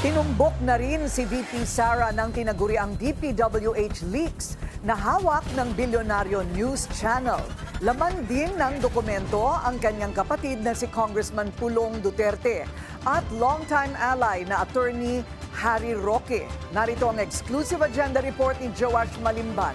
Tinumbok na rin si VP Sara ng tinaguriang DPWH leaks na hawak ng bilyonaryo news channel. Laman din ng dokumento ang kanyang kapatid na si Congressman Pulong Duterte at longtime ally na attorney Harry Roque. Narito ang exclusive agenda report ni Joash Malimban.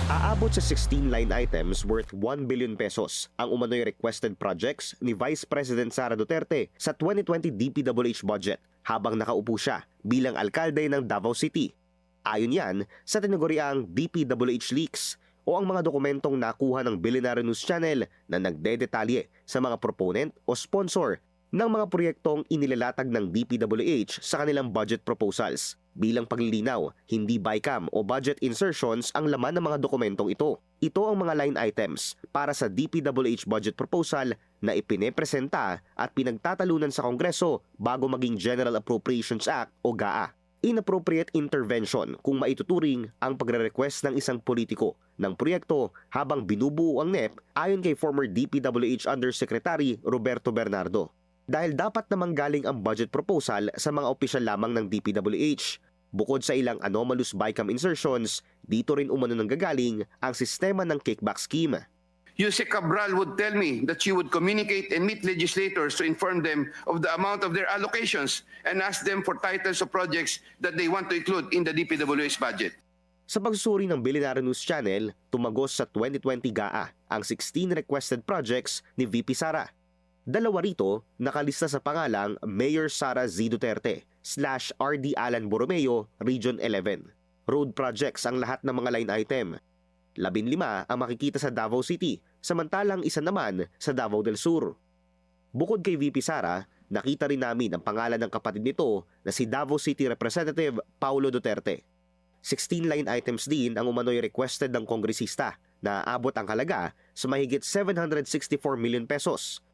Aabot sa 16 line items worth 1 billion pesos ang umano'y requested projects ni Vice President Sara Duterte sa 2020 DPWH budget habang nakaupo siya bilang alkalde ng Davao City. Ayon yan sa tinaguriang DPWH leaks o ang mga dokumentong nakuha ng Billionaire News Channel na nagdedetalye sa mga proponent o sponsor ng mga proyektong inilalatag ng DPWH sa kanilang budget proposals. Bilang paglilinaw, hindi BICAM o budget insertions ang laman ng mga dokumentong ito. Ito ang mga line items para sa DPWH budget proposal na ipinepresenta at pinagtatalunan sa Kongreso bago maging General Appropriations Act o GAA. Inappropriate intervention kung maituturing ang pagre-request ng isang politiko ng proyekto habang binubuo ang NEP ayon kay former DPWH Undersecretary Roberto Bernardo. Dahil dapat namang galing ang budget proposal sa mga opisyal lamang ng DPWH. Bukod sa ilang anomalous BICAM insertions, dito rin umano nanggagaling ang sistema ng kickback scheme. Yusek Cabral would tell me that she would communicate and meet legislators to inform them of the amount of their allocations and ask them for titles of projects that they want to include in the DPWH budget. Sa pagsusuri ng Billionaire News Channel, tumagos sa 2020 GAA ang 16 requested projects ni VP Sara. Dalawa rito nakalista sa pangalang Mayor Sara Z. Duterte / RD Alan Borromeo, Region 11. Road projects ang lahat ng mga line item. 15 ang makikita sa Davao City, samantalang isa naman sa Davao del Sur. Bukod kay VP Sara, nakita rin namin ang pangalan ng kapatid nito na si Davao City Representative Paulo Duterte. 16 line items din ang umano'y requested ng kongresista na aabot ang halaga sa mahigit 764 million pesos.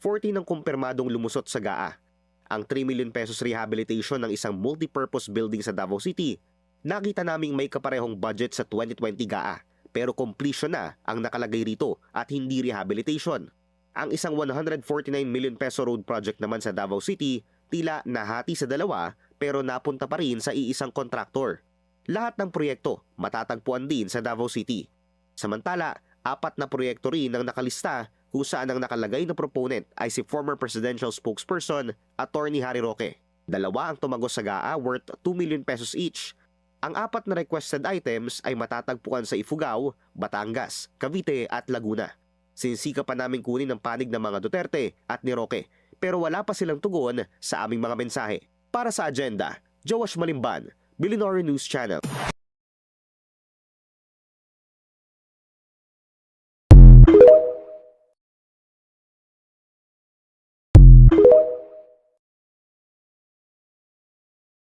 40 ng kumpirmadong lumusot sa GAA. Ang 3 million pesos rehabilitation ng isang multipurpose building sa Davao City, nakita naming may kaparehong budget sa 2020 GAA, pero completion na ang nakalagay rito at hindi rehabilitation. Ang isang 149 million peso road project naman sa Davao City, tila nahati sa dalawa pero napunta pa rin sa iisang kontraktor. Lahat ng proyekto matatagpuan din sa Davao City. Samantala, 4 na proyekto rin ang nakalista kung saan ang nakalagay na proponent ay si former presidential spokesperson, Attorney Harry Roque. 2 ang tumagos sa GAA worth 2 million pesos each. Ang 4 na requested items ay matatagpuan sa Ifugao, Batangas, Cavite at Laguna. Sinisika pa namin kunin ang panig ng mga Duterte at ni Roque, pero wala pa silang tugon sa aming mga mensahe. Para sa agenda, Joash Malimban, Billionaire News Channel.